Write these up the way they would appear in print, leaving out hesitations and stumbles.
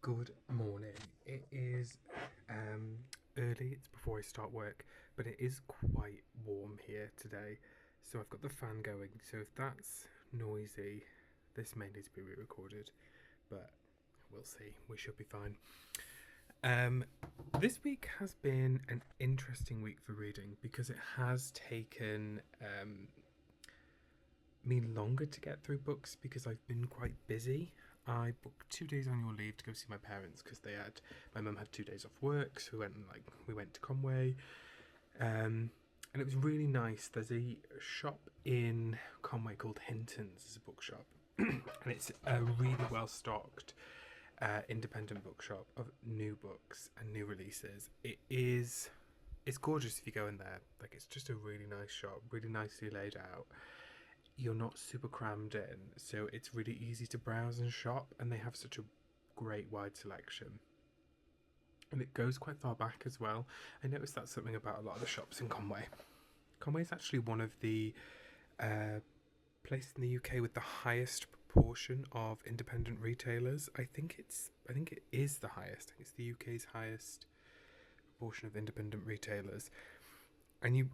Good morning. It is early, it's before I start work, but it is quite warm here today. So I've got the fan going, so if that's noisy, this may need to be re-recorded, but we'll see. We should be fine. This week has been an interesting week for reading because it has taken me longer to get through books because I've been quite busy. I booked 2 days annual leave to go see my parents because my mum had 2 days off work, so we went to Conway, and it was really nice. There's a shop in Conway called Hinton's, it's a bookshop, and it's a really well stocked independent bookshop of new books and new releases. It's gorgeous if you go in there. Like, it's just a really nice shop, really nicely laid out. You're not super crammed in, so it's really easy to browse and shop, and they have such a great wide selection. And it goes quite far back as well. I noticed that's something about a lot of the shops in Conway. Conway is actually one of the places in the UK with the highest proportion of independent retailers. I think it is the highest. I think it's the UK's highest proportion of independent retailers. And you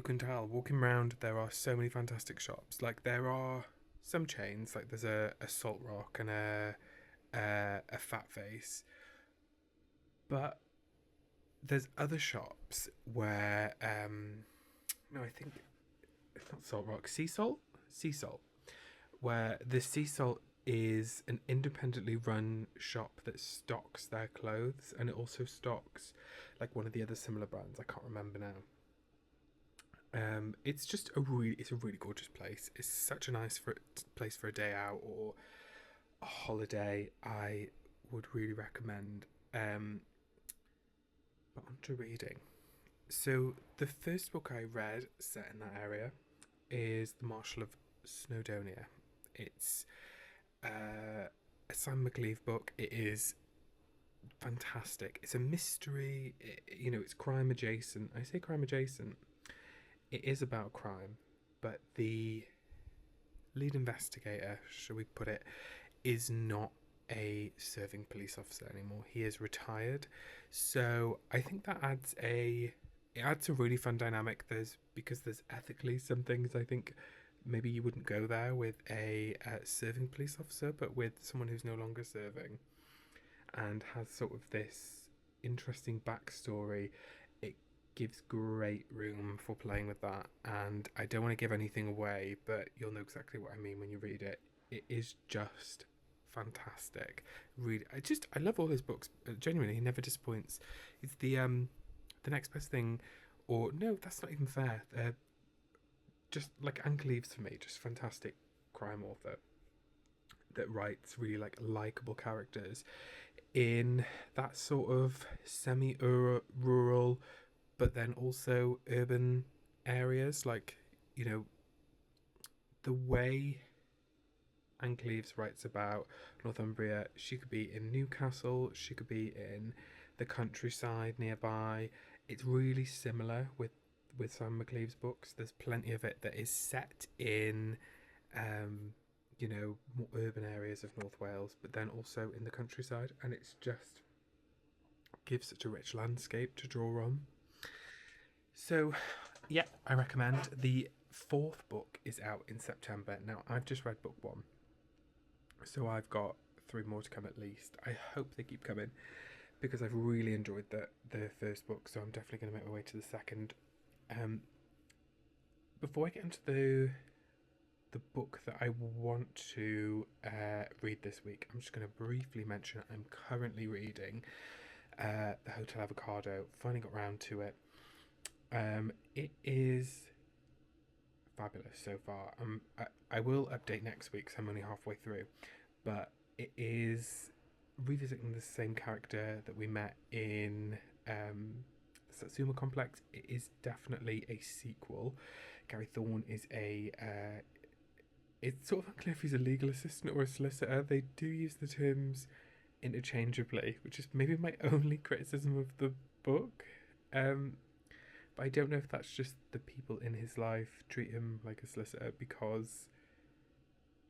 can tell walking around, there are so many fantastic shops. Like, there are some chains, like there's a Salt Rock and a Fat Face, but there's other shops where no, I think it's not Salt Rock, Sea Salt, where the Sea Salt is an independently run shop that stocks their clothes, and it also stocks like one of the other similar brands. I can't remember now. It's a really gorgeous place. It's such a nice place for a day out or a holiday. I would really recommend. But on to reading. So the first book I read set in that area is The Marshal of Snowdonia. It's a Sam McCleave book. It is fantastic. It's a mystery. It's crime adjacent. I say crime adjacent. It is about crime, but the lead investigator, shall we put it, is not a serving police officer anymore. He is retired. So I think that adds a really fun dynamic. Because there's ethically some things I think maybe you wouldn't go there with a serving police officer, but with someone who's no longer serving and has sort of this interesting backstory. It gives great room for playing with that, and I don't want to give anything away, but you'll know exactly what I mean when you read it. It is just fantastic. I love all his books. Genuinely, he never disappoints. It's the next best thing, or no, that's not even fair. Just like McCleave's for me, just fantastic crime author that writes really likable characters in that sort of semi-rural but then also urban areas. The way McCleave writes about Northumbria, she could be in Newcastle, she could be in the countryside nearby. It's really similar with Sam McCleave's books. There's plenty of it that is set in more urban areas of North Wales, but then also in the countryside, and it's just gives such a rich landscape to draw on. So, yeah, I recommend. The fourth book is out in September. Now, I've just read book one, so I've got 3 more to come at least. I hope they keep coming because I've really enjoyed the first book, so I'm definitely going to make my way to the second. Before I get into the book that I want to read this week, I'm just going to briefly mention I'm currently reading The Hotel Avocado. Finally got round to it. It is fabulous so far. I will update next week, so I'm only halfway through, but it is revisiting the same character that we met in the Satsuma Complex. It is definitely a sequel. Gary Thorne is it's sort of unclear if he's a legal assistant or a solicitor. They do use the terms interchangeably, which is maybe my only criticism of the book. But I don't know if that's just the people in his life treat him like a solicitor because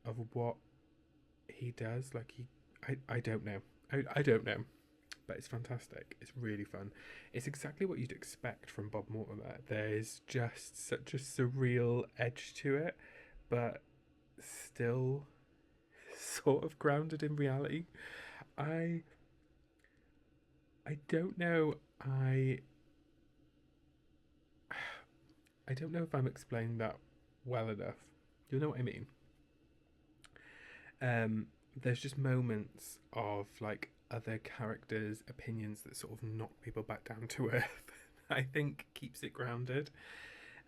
of what he does. I don't know. I don't know, but it's fantastic. It's really fun. It's exactly what you'd expect from Bob Mortimer. There's just such a surreal edge to it, but still sort of grounded in reality. I I don't know. I don't know if I'm explaining that well enough. You know what I mean? There's just moments of like other characters' opinions that sort of knock people back down to earth. I think keeps it grounded,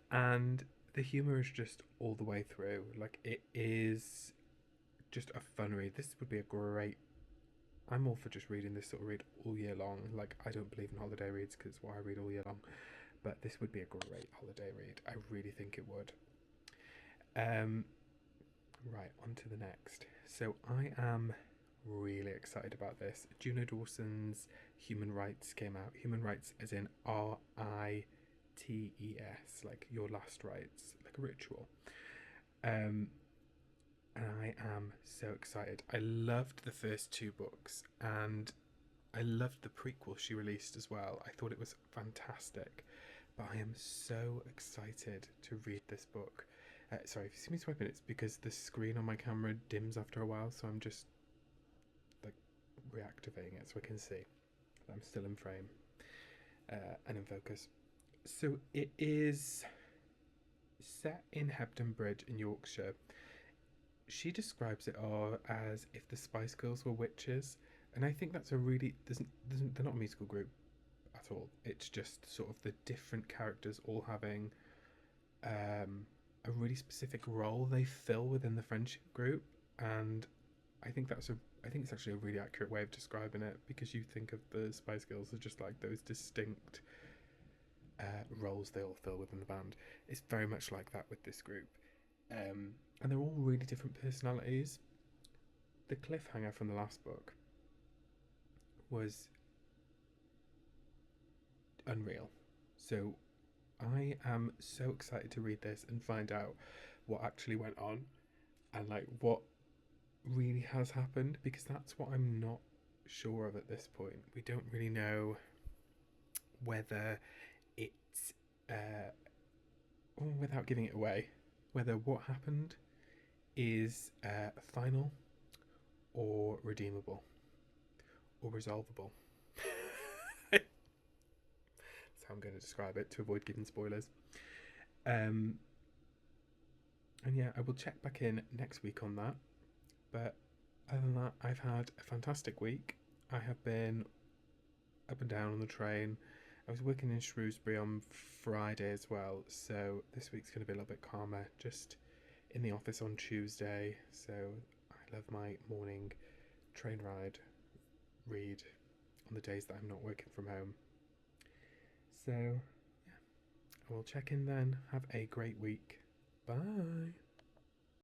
and the humor is just all the way through. Like it is just a fun read. This would be a great. I'm all for just reading this sort of read all year long. Like I don't believe in holiday reads because it's what I read all year long, but this would be a great holiday read. I really think it would. Um, right on to the next. So I am really excited about this. Juno Dawson's Human Rites came out. Human Rites as in RITES, like your last rites, like a ritual. And I am so excited. I loved the first two books and I loved the prequel she released as well. I thought it was fantastic. But I am so excited to read this book. Sorry, if you see me swiping, it's because the screen on my camera dims after a while, so I'm just like reactivating it so I can see that I'm still in frame and in focus. So it is set in Hebden Bridge in Yorkshire. She describes it all as if the Spice Girls were witches, and I think that's a really they're not a musical group at all. It's just sort of the different characters all having a really specific role they fill within the friendship group, and I think it's actually a really accurate way of describing it, because you think of the Spice Girls as just like those distinct roles they all fill within the band. It's very much like that with this group, and they're all really different personalities. The cliffhanger from the last book was unreal. So I am so excited to read this and find out what actually went on and like what really has happened, because that's what I'm not sure of at this point. We don't really know whether it's without giving it away, whether what happened is final or redeemable or resolvable. I'm going to describe it to avoid giving spoilers. And yeah, I will check back in next week on that. But other than that, I've had a fantastic week. I have been up and down on the train. I was working in Shrewsbury on Friday as well, so this week's going to be a little bit calmer. Just in the office on Tuesday, so I love my morning train ride read on the days that I'm not working from home. So, yeah, I will check in then. Have a great week. Bye.